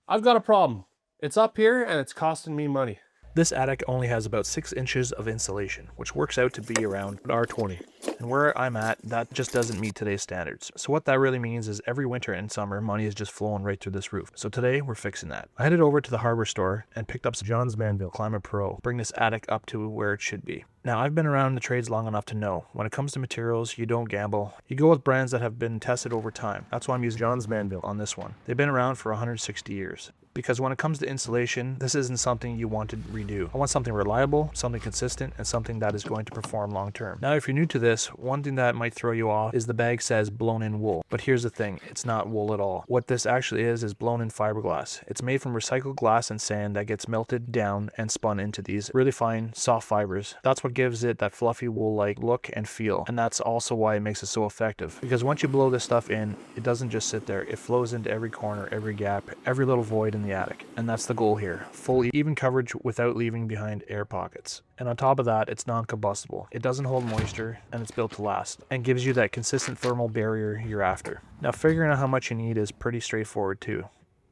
I've got a problem. It's up here and it's costing me money. This attic only has about 6 inches of insulation, which works out to be around R20. And where I'm at, that just doesn't meet today's standards. So what that really means is every winter and summer, money is just flowing right through this roof. So today, we're fixing that. I headed over to the hardware store and picked up some John's Manville Climate Pro, bring this attic up to where it should be. Now, I've been around the trades long enough to know, when it comes to materials, you don't gamble. You go with brands that have been tested over time. That's why I'm using John's Manville on this one. They've been around for 160 years. Because when it comes to insulation, this isn't something you want to redo. I want something reliable, something consistent, and something that is going to perform long term. Now, if you're new to this, one thing that might throw you off is the bag says blown in wool. But here's the thing, it's not wool at all. What this actually is blown in fiberglass. It's made from recycled glass and sand that gets melted down and spun into these really fine, soft fibers. That's what gives it that fluffy wool-like look and feel. And that's also why it makes it so effective. Because once you blow this stuff in, it doesn't just sit there. It flows into every corner, every gap, every little void in the attic. And that's the goal here. Full even coverage without leaving behind air pockets. And on top of that, it's non-combustible. It doesn't hold moisture, and it's built to last, and gives you that consistent thermal barrier you're after. Now, figuring out how much you need is pretty straightforward too.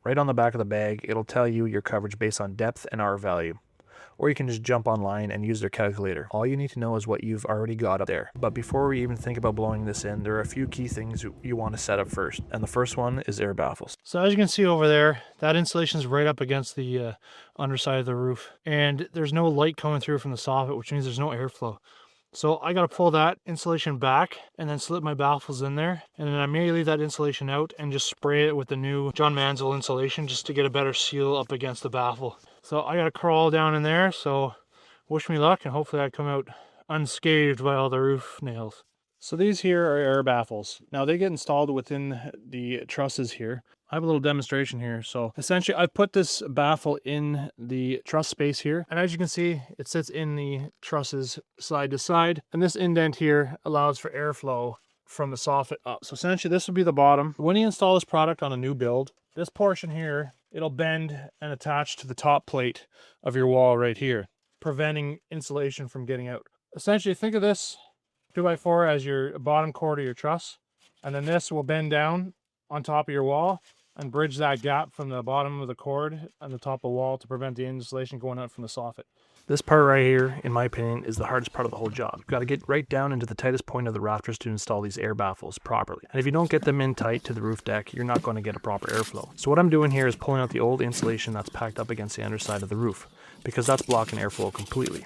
Right on the back of the bag, it'll tell you your coverage based on depth and R value. Or you can just jump online and use their calculator. All you need to know is what you've already got up there. But before we even think about blowing this in, there are a few key things you want to set up first. And the first one is air baffles. So as you can see over there, that insulation is right up against the underside of the roof. And there's no light coming through from the soffit, which means there's no airflow. So I got to pull that insulation back and then slip my baffles in there. And then I may leave that insulation out and just spray it with the new John Manville insulation just to get a better seal up against the baffle. So I got to crawl down in there, so wish me luck and hopefully I come out unscathed by all the roof nails. So these here are air baffles. Now they get installed within the trusses here. I have a little demonstration here. So essentially I've put this baffle in the truss space here. And as you can see, it sits in the trusses side to side. And this indent here allows for airflow from the soffit up. So essentially this would be the bottom. When you install this product on a new build, this portion here, it'll bend and attach to the top plate of your wall right here, preventing insulation from getting out. Essentially think of this 2x4 as your bottom cord of your truss, and then this will bend down on top of your wall and bridge that gap from the bottom of the cord and the top of the wall to prevent the insulation going out from the soffit. This part right here, in my opinion, is the hardest part of the whole job. You've got to get right down into the tightest point of the rafters to install these air baffles properly. And if you don't get them in tight to the roof deck, you're not going to get a proper airflow. So what I'm doing here is pulling out the old insulation that's packed up against the underside of the roof, because that's blocking airflow completely.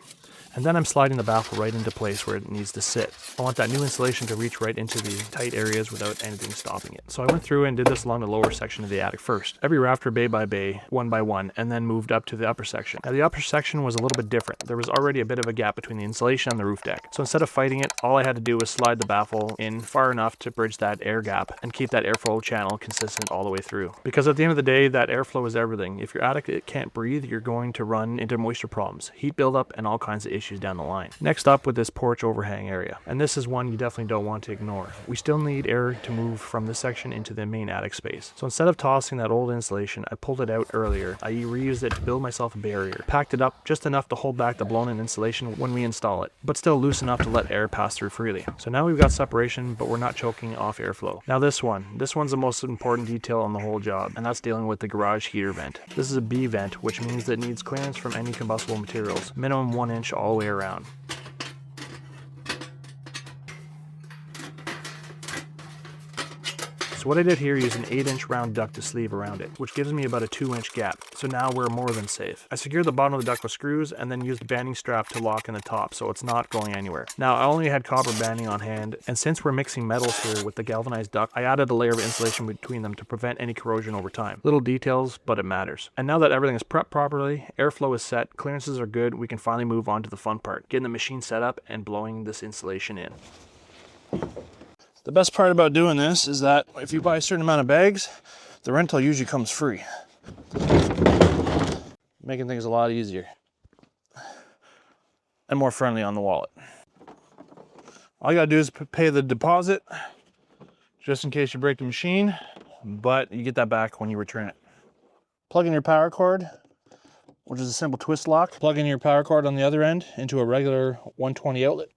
And then I'm sliding the baffle right into place where it needs to sit. I want that new insulation to reach right into the tight areas without anything stopping it. So I went through and did this along the lower section of the attic first. Every rafter bay by bay, one by one, and then moved up to the upper section. Now the upper section was a little bit different. There was already a bit of a gap between the insulation and the roof deck. So instead of fighting it, all I had to do was slide the baffle in far enough to bridge that air gap and keep that airflow channel consistent all the way through. Because at the end of the day, that airflow is everything. If your attic can't breathe, you're going to run into moisture problems, heat buildup, and all kinds of issues down the line. Next up with this porch overhang area, and this is one you definitely don't want to ignore. We still need air to move from this section into the main attic space. So instead of tossing that old insulation, I pulled it out earlier. I reused it to build myself a barrier. Packed it up just enough to hold back the blown in insulation when we install it, but still loose enough to let air pass through freely. So now we've got separation, but we're not choking off airflow. Now this one's the most important detail on the whole job, and that's dealing with the garage heater vent. This is a B vent, which means that it needs clearance from any combustible materials, minimum 1 inch all the way around. So what I did here is an 8-inch round duct to sleeve around it, which gives me about a 2-inch gap. So now we're more than safe. I secured the bottom of the duct with screws and then used a banding strap to lock in the top so it's not going anywhere. Now I only had copper banding on hand, and since we're mixing metals here with the galvanized duct, I added a layer of insulation between them to prevent any corrosion over time. Little details, but it matters. And now that everything is prepped properly, airflow is set, clearances are good, we can finally move on to the fun part, getting the machine set up and blowing this insulation in. The best part about doing this is that if you buy a certain amount of bags, the rental usually comes free, making things a lot easier and more friendly on the wallet. All you gotta do is pay the deposit just in case you break the machine, but you get that back when you return it. Plug in your power cord, which is a simple twist lock. Plug in your power cord on the other end into a regular 120 outlet.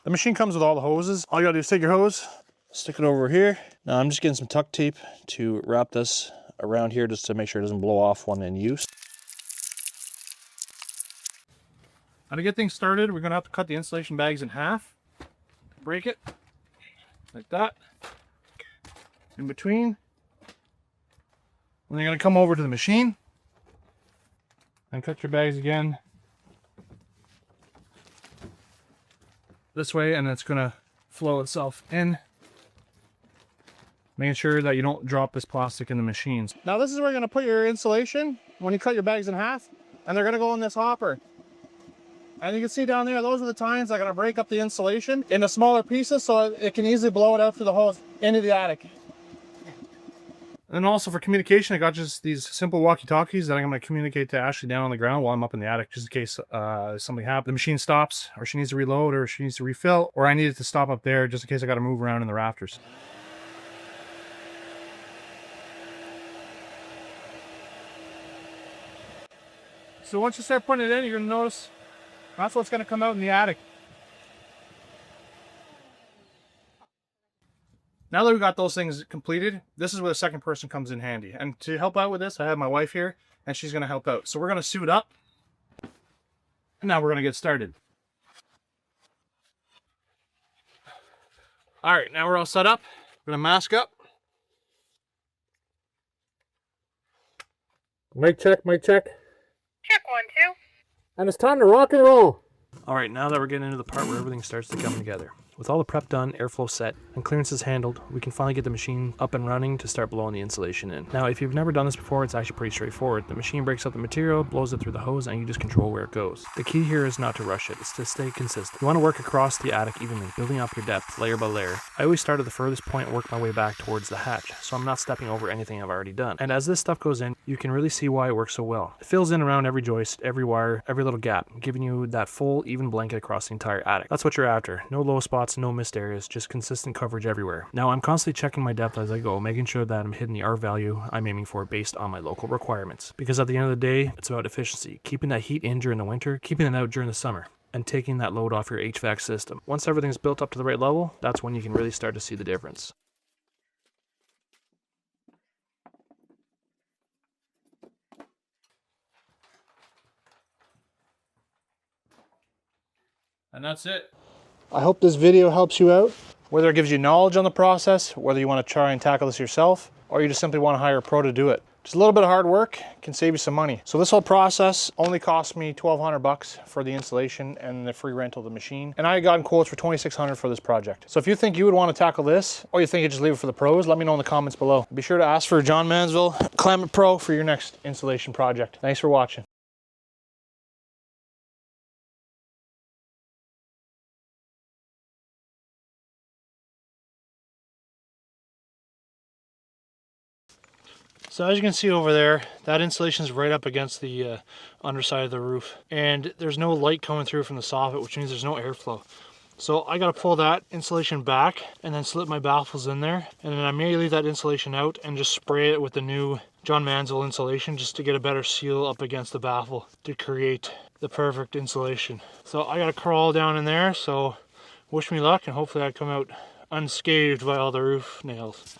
The machine comes with all the hoses. All you gotta do is take your hose, stick it over here. Now I'm just getting some tuck tape to wrap this around here just to make sure it doesn't blow off when in use. Now to get things started, we're going to have to cut the insulation bags in half. Break it like that. In between. And then you're going to come over to the machine and cut your bags again this way, and it's going to flow itself in, making sure that you don't drop this plastic in the machines. Now this is where you're going to put your insulation when you cut your bags in half, and they're going to go in this hopper. And you can see down there, those are the tines that are going to break up the insulation into smaller pieces so it can easily blow it out through the hose into the attic. And also for communication, I got just these simple walkie-talkies that I'm going to communicate to Ashley down on the ground while I'm up in the attic, just in case something happens. The machine stops, or she needs to reload, or she needs to refill, or I need it to stop up there just in case I got to move around in the rafters. So once you start putting it in, you're going to notice that's what's going to come out in the attic. Now that we got those things completed, this is where the second person comes in handy. And to help out with this, I have my wife here, and she's going to help out. So we're going to suit up, and now we're going to get started. All right, now we're all set up. We're going to mask up. Mic check, mic check. Check 1, 2. And it's time to rock and roll. All right, now that we're getting into the part where everything starts to come together. With all the prep done, airflow set, and clearances handled, we can finally get the machine up and running to start blowing the insulation in. Now, if you've never done this before, it's actually pretty straightforward. The machine breaks up the material, blows it through the hose, and you just control where it goes. The key here is not to rush it, it's to stay consistent. You want to work across the attic evenly, building up your depth layer by layer. I always start at the furthest point and work my way back towards the hatch, so I'm not stepping over anything I've already done. And as this stuff goes in, you can really see why it works so well. It fills in around every joist, every wire, every little gap, giving you that full, even blanket across the entire attic. That's what you're after. No low spots, no missed areas, just consistent coverage everywhere. Now I'm constantly checking my depth as I go, making sure that I'm hitting the R value I'm aiming for based on my local requirements. Because at the end of the day, it's about efficiency, keeping that heat in during the winter, keeping it out during the summer, and taking that load off your HVAC system. Once everything's built up to the right level, that's when you can really start to see the difference. And that's it. I hope this video helps you out. Whether it gives you knowledge on the process, whether you want to try and tackle this yourself, or you just simply want to hire a pro to do it. Just a little bit of hard work can save you some money. So this whole process only cost me $1,200 for the installation and the free rental of the machine. And I got quotes for $2,600 for this project. So if you think you would want to tackle this, or you think you just leave it for the pros, let me know in the comments below. Be sure to ask for John Manville, Climate Pro, for your next installation project. Thanks for watching. So as you can see over there, that insulation is right up against the underside of the roof, and there's no light coming through from the soffit, which means there's no airflow. So I got to pull that insulation back and then slip my baffles in there, and then I may leave that insulation out and just spray it with the new John Manville insulation just to get a better seal up against the baffle to create the perfect insulation. So I got to crawl down in there, so wish me luck, and hopefully I come out unscathed by all the roof nails.